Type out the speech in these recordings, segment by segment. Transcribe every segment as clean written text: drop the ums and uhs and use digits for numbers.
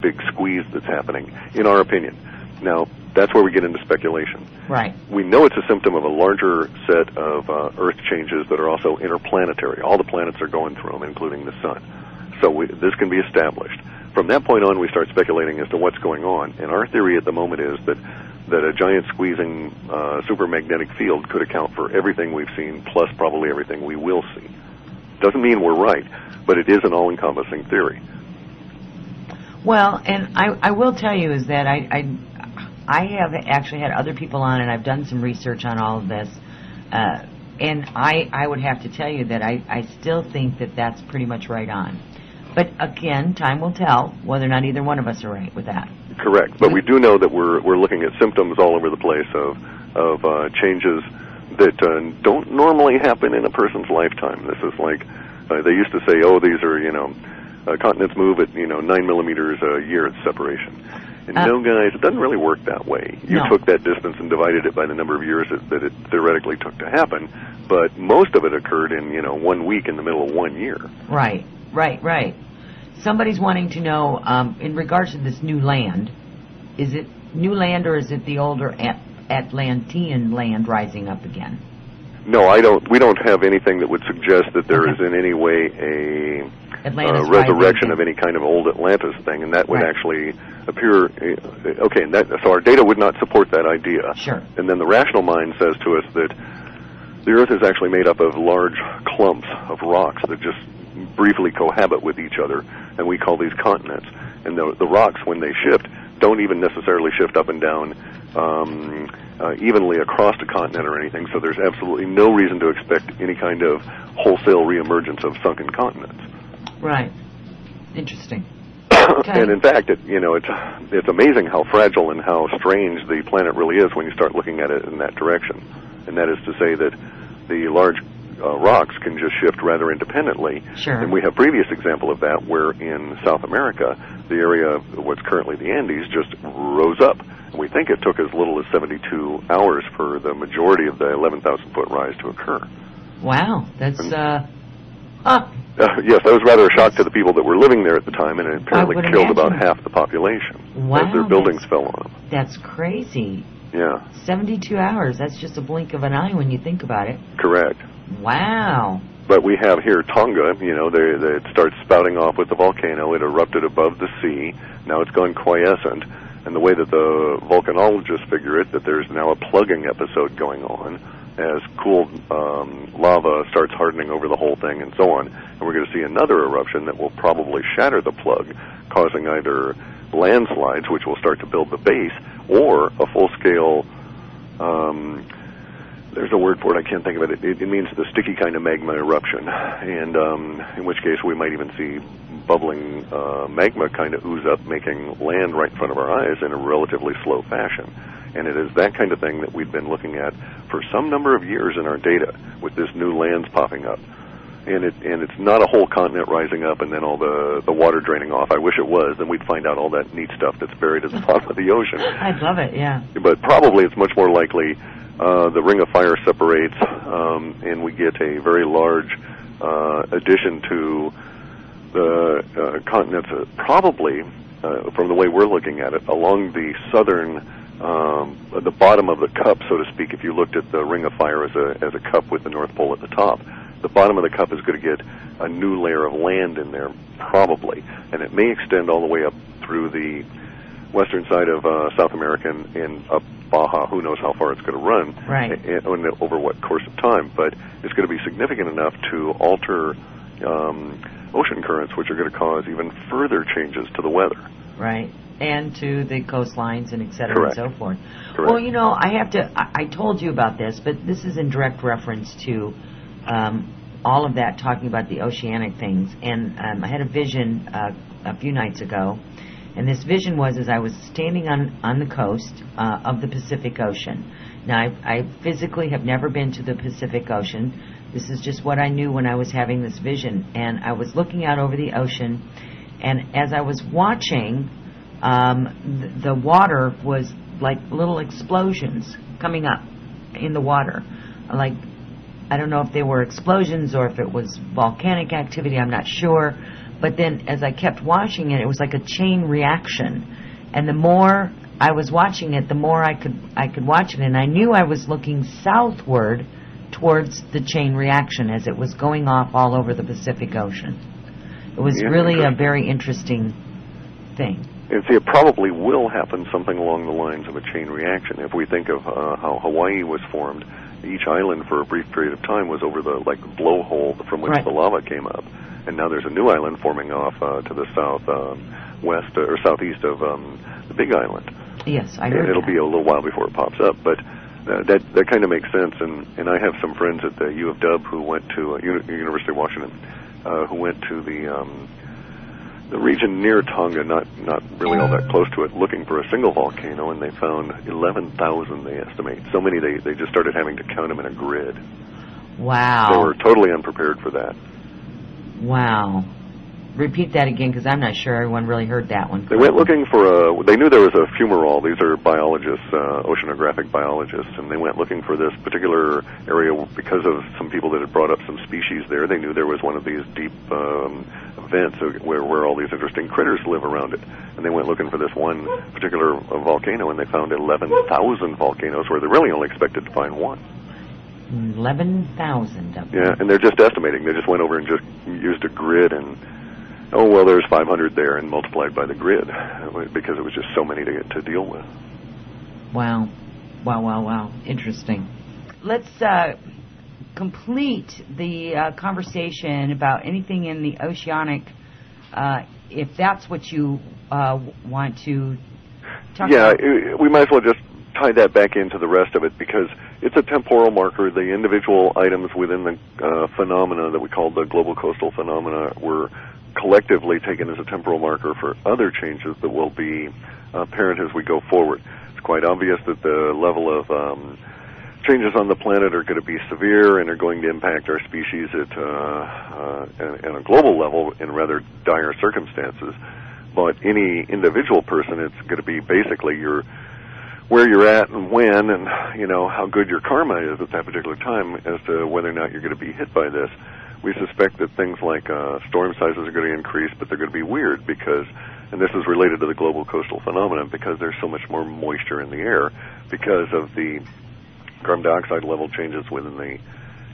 big squeeze that's happening, in our opinion. Now, that's where we get into speculation. Right. We know it's a symptom of a larger set of Earth changes that are also interplanetary. All the planets are going through them, including the Sun. So this can be established. From that point on, we start speculating as to what's going on. And our theory at the moment is that a giant squeezing supermagnetic field could account for everything we've seen, plus probably everything we will see. Doesn't mean we're right, but it is an all-encompassing theory. Well, and I will tell you is that I have actually had other people on, and I've done some research on all of this, and I would have to tell you that I still think that that's pretty much right on. But again, time will tell whether or not either one of us are right with that. Correct, but we do know that we're looking at symptoms all over the place of changes that don't normally happen in a person's lifetime. This is like they used to say, oh, these are continents move at 9 millimeters a year separation. And no, guys, it doesn't really work that way. You took that distance and divided it by the number of years that it theoretically took to happen, but most of it occurred in 1 week in the middle of 1 year. Right. Somebody's wanting to know, in regards to this new land, is it new land or is it the older Atlantean land rising up again? No, we don't have anything that would suggest that there is in any way a resurrection of any kind of old Atlantis thing, and that would actually appear, okay, so our data would not support that idea. Sure. And then the rational mind says to us that the Earth is actually made up of large clumps of rocks that just briefly cohabit with each other, and we call these continents. And the rocks, when they shift, don't even necessarily shift up and down evenly across a continent or anything, so there's absolutely no reason to expect any kind of wholesale reemergence of sunken continents. Right. Interesting. Okay. And in fact, it's amazing how fragile and how strange the planet really is when you start looking at it in that direction. And that is to say that the large rocks can just shift rather independently. Sure. And we have previous example of that where in South America, the area of what's currently the Andes just rose up. And we think it took as little as 72 hours for the majority of the 11,000-foot rise to occur. Wow. That's, yes, that was rather a shock to the people that were living there at the time, and it apparently killed about half the population as their buildings fell on them. That's crazy. Yeah. 72 hours. That's just a blink of an eye when you think about it. Correct. Wow. But we have here Tonga, it starts spouting off with the volcano. It erupted above the sea. Now it's gone quiescent. And the way that the volcanologists figure it, that there's now a plugging episode going on as cooled lava starts hardening over the whole thing and so on. And we're going to see another eruption that will probably shatter the plug, causing either landslides, which will start to build the base, or a full-scale, there's a word for it, I can't think of it. It means the sticky kind of magma eruption, and in which case we might even see bubbling magma kind of ooze up, making land right in front of our eyes in a relatively slow fashion. And it is that kind of thing that we've been looking at for some number of years in our data, with this new lands popping up. And it's not a whole continent rising up and then all the water draining off. I wish it was. Then we'd find out all that neat stuff that's buried at the bottom of the ocean. I'd love it, yeah. But probably it's much more likely the ring of fire separates and we get a very large addition to the continents, probably, from the way we're looking at it, along the southern, the bottom of the cup, so to speak. If you looked at the ring of fire as a cup with the North Pole at the top, the bottom of the cup is going to get a new layer of land in there, probably, and it may extend all the way up through the western side of South America and up Baja. Who knows how far it's going to run, right, and over what course of time, but it's going to be significant enough to alter ocean currents, which are going to cause even further changes to the weather. Right, and to the coastlines and et cetera. Correct. And so forth. Correct. Well, I told you about this, but this is in direct reference to all of that, talking about the oceanic things. And I had a vision a few nights ago, and this vision was as I was standing on the coast of the Pacific Ocean. Now, I physically have never been to the Pacific Ocean. This is just what I knew when I was having this vision. And I was looking out over the ocean, and as I was watching, the water was like little explosions coming up in the water. Like, I don't know if they were explosions or if it was volcanic activity, I'm not sure. But then as I kept watching it, it was like a chain reaction. And the more I was watching it, the more I could watch it. And I knew I was looking southward towards the chain reaction as it was going off all over the Pacific Ocean. It was really a very interesting thing. And see, it probably will happen something along the lines of a chain reaction. If we think of how Hawaii was formed, each island for a brief period of time was over the blowhole from which the lava came up. And now there's a new island forming off to the southwest or southeast of the Big Island. Yes, I heard and it'll be a little while before it pops up, but that kind of makes sense. And I have some friends at the U of W who went to University of Washington, who went to the region near Tonga, not really all that close to it, looking for a single volcano, and they found 11,000. They estimate so many they just started having to count them in a grid. Wow! They were totally unprepared for that. Wow. Repeat that again, because I'm not sure everyone really heard that one. They went looking for they knew there was a fumarole. These are biologists, oceanographic biologists, and they went looking for this particular area because of some people that had brought up some species there. They knew there was one of these deep vents where all these interesting critters live around it. And they went looking for this one particular volcano, and they found 11,000 volcanoes where they really only expected to find one. 11,000 of them. Yeah, and they're just estimating. They just went over and just used a grid and, there's 500 there and multiplied by the grid because it was just so many to deal with. Wow. Interesting. Let's complete the conversation about anything in the oceanic, if that's what you want to talk about. Yeah, we might as well just tie that back into the rest of it because it's a temporal marker. The individual items within the phenomena that we call the global coastal phenomena were collectively taken as a temporal marker for other changes that will be apparent as we go forward. It's quite obvious that the level of changes on the planet are going to be severe and are going to impact our species at a global level in rather dire circumstances. But any individual person, it's going to be basically where you're at and when, and how good your karma is at that particular time as to whether or not you're going to be hit by this. We suspect that things like storm sizes are going to increase, but they're going to be weird because, and this is related to the global coastal phenomenon, because there's so much more moisture in the air because of the carbon dioxide level changes within the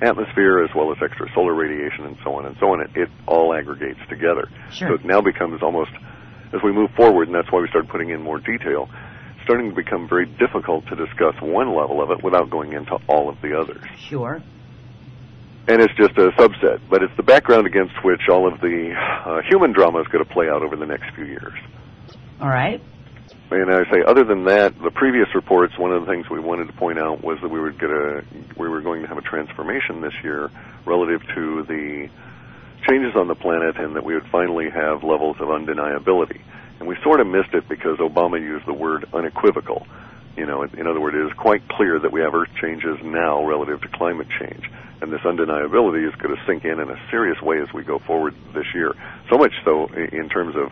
atmosphere as well as extra solar radiation and so on and so on. It all aggregates together. Sure. So it now becomes almost, as we move forward, and that's why we started putting in more detail, starting to become very difficult to discuss one level of it without going into all of the others. Sure. And it's just a subset, but it's the background against which all of the human drama is going to play out over the next few years. All right. And I say, other than that, the previous reports, one of the things we wanted to point out was that we were going to have a transformation this year relative to the changes on the planet, and that we would finally have levels of undeniability. And we sort of missed it because Obama used the word unequivocal. In other words, it is quite clear that we have Earth changes now relative to climate change. And this undeniability is going to sink in a serious way as we go forward this year. So much so in terms of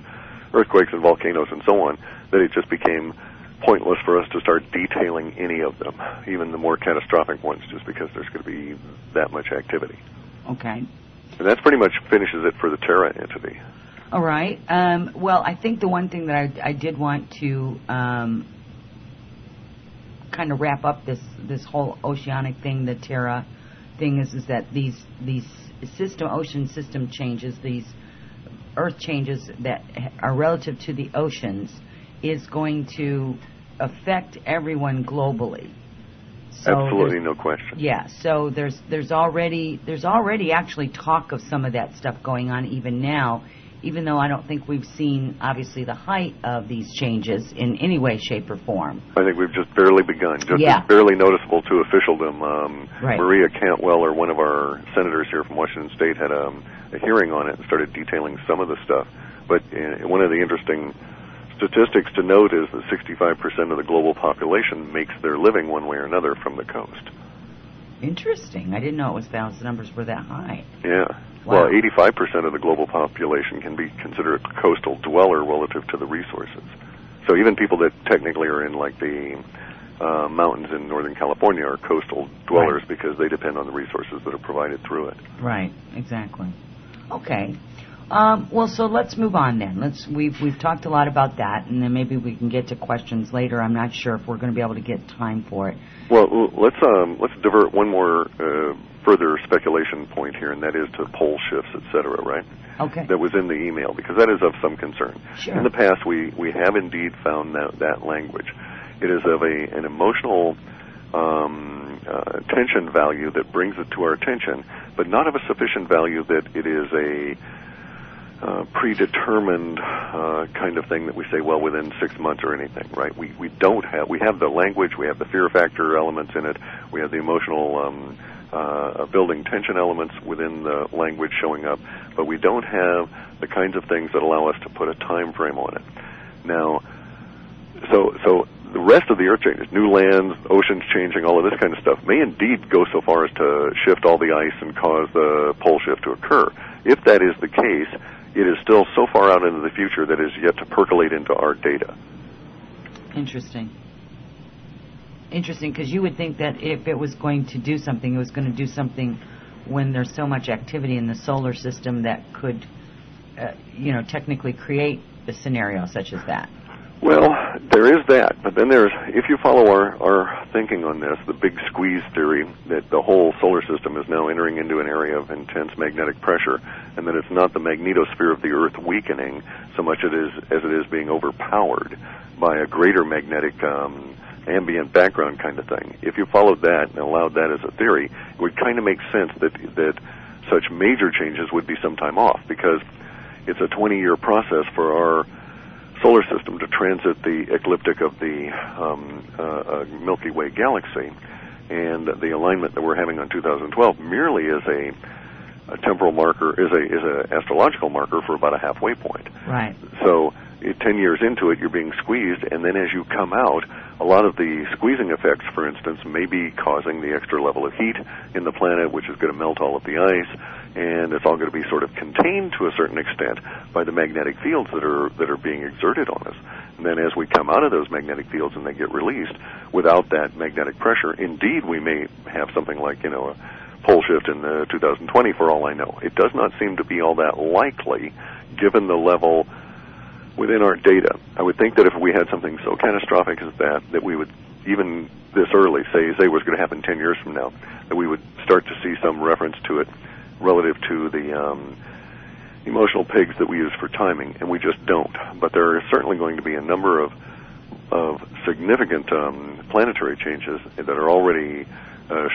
earthquakes and volcanoes and so on, that it just became pointless for us to start detailing any of them, even the more catastrophic ones, just because there's going to be that much activity. Okay. And that pretty much finishes it for the Terra entity. All right. Well, I think the one thing that I did want to kind of wrap up this whole oceanic thing, the Terra thing, is that these ocean system changes, these Earth changes that are relative to the oceans, is going to affect everyone globally. So absolutely, no question. Yeah. So there's already actually talk of some of that stuff going on even now, even though I don't think we've seen obviously the height of these changes in any way, shape, or form. I think we've just barely begun. It's barely noticeable to officialdom. Right. Maria Cantwell, one of our senators here from Washington State, had a hearing on it and started detailing some of the stuff. But one of the interesting statistics to note is that 65% of the global population makes their living one way or another from the coast. Interesting. I didn't know the numbers were that high. Yeah. Wow. Well, 85% of the global population can be considered a coastal dweller relative to the resources. So even people that technically are in like the mountains in Northern California are coastal dwellers, right, because they depend on the resources that are provided through it. Right, exactly. Okay. Well, so let's move on then. We've talked a lot about that, and then maybe we can get to questions later. I'm not sure if we're going to be able to get time for it. Well, let's divert one more further speculation point here, and that is to pole shifts, et cetera, right? Okay. That was in the email, because that is of some concern. Sure. In the past, we have indeed found that language. It is of an emotional tension value that brings it to our attention, but not of a sufficient value that it is a predetermined kind of thing that we say, well, within 6 months or anything, right? We have the language, we have the fear factor elements in it, we have the emotional building tension elements within the language showing up, but we don't have the kinds of things that allow us to put a time frame on it. Now, so the rest of the Earth changes, new lands, oceans changing, all of this kind of stuff, may indeed go so far as to shift all the ice and cause the pole shift to occur. If that is the case, it is still so far out into the future that is yet to percolate into our data. Interesting, because you would think that if it was going to do something, it was going to do something when there's so much activity in the solar system that could, technically create a scenario such as that. Well, there is that, but then if you follow our thinking on this, the big squeeze theory, that the whole solar system is now entering into an area of intense magnetic pressure, and that it's not the magnetosphere of the Earth weakening so much as it is being overpowered by a greater magnetic ambient background kind of thing. If you followed that and allowed that as a theory, it would kind of make sense that such major changes would be sometime off, because it's a 20-year process for our solar system to transit the ecliptic of the Milky Way galaxy, and the alignment that we're having on 2012 merely is a temporal marker, is a astrological marker for about a halfway point. Right. So 10 years into it, you're being squeezed, and then as you come out, a lot of the squeezing effects, for instance, may be causing the extra level of heat in the planet, which is going to melt all of the ice, and it's all going to be sort of contained to a certain extent by the magnetic fields that are being exerted on us. And then as we come out of those magnetic fields and they get released, without that magnetic pressure, indeed we may have something like, a pole shift in 2020 for all I know. It does not seem to be all that likely given the level within our data. I would think that if we had something so catastrophic as that we would, even this early, say it was going to happen 10 years from now, that we would start to see some reference to it relative to the emotional pegs that we use for timing, and we just don't. But there are certainly going to be a number of significant planetary changes that are already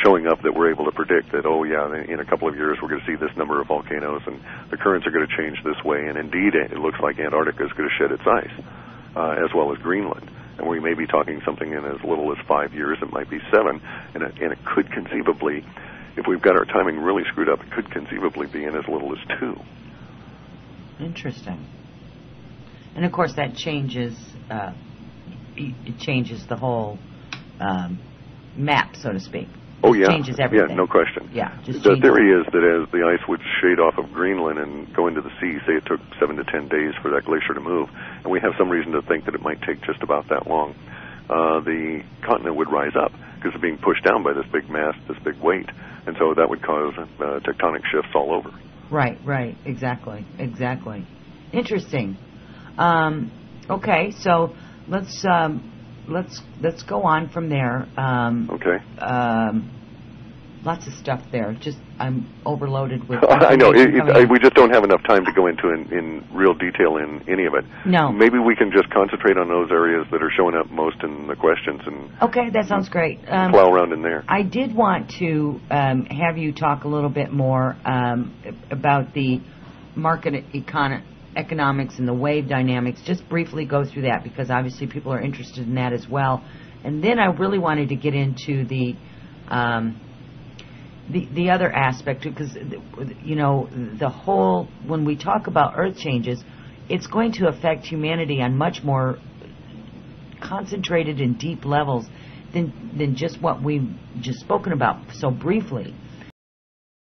showing up that we're able to predict that, in a couple of years we're going to see this number of volcanoes, and the currents are going to change this way, and indeed it looks like Antarctica is going to shed its ice, as well as Greenland. And we may be talking something in as little as 5 years, it might be 7, and it could conceivably, if we've got our timing really screwed up, it could conceivably be in as little as 2. Interesting. And of course that changes it changes the whole map, so to speak. Oh, yeah. Changes everything. Yeah, no question. Yeah. The theory is that as the ice would shade off of Greenland and go into the sea, say it took 7 to 10 days for that glacier to move, and we have some reason to think that it might take just about that long, the continent would rise up because of being pushed down by this big mass, this big weight, and so that would cause tectonic shifts all over. Right, exactly. Interesting. Okay, so let's go on from there. Okay. Lots of stuff there. Just I'm overloaded with. I know. We just don't have enough time to go into in real detail in any of it. No. Maybe we can just concentrate on those areas that are showing up most in the questions and. Okay, that sounds great. Plow around in there. I did want to have you talk a little bit more about the market economics and the wave dynamics. Just briefly go through that, because obviously people are interested in that as well. And then I really wanted to get into the other aspect, because the whole, when we talk about Earth changes, it's going to affect humanity on much more concentrated and deep levels than just what we've just spoken about so briefly.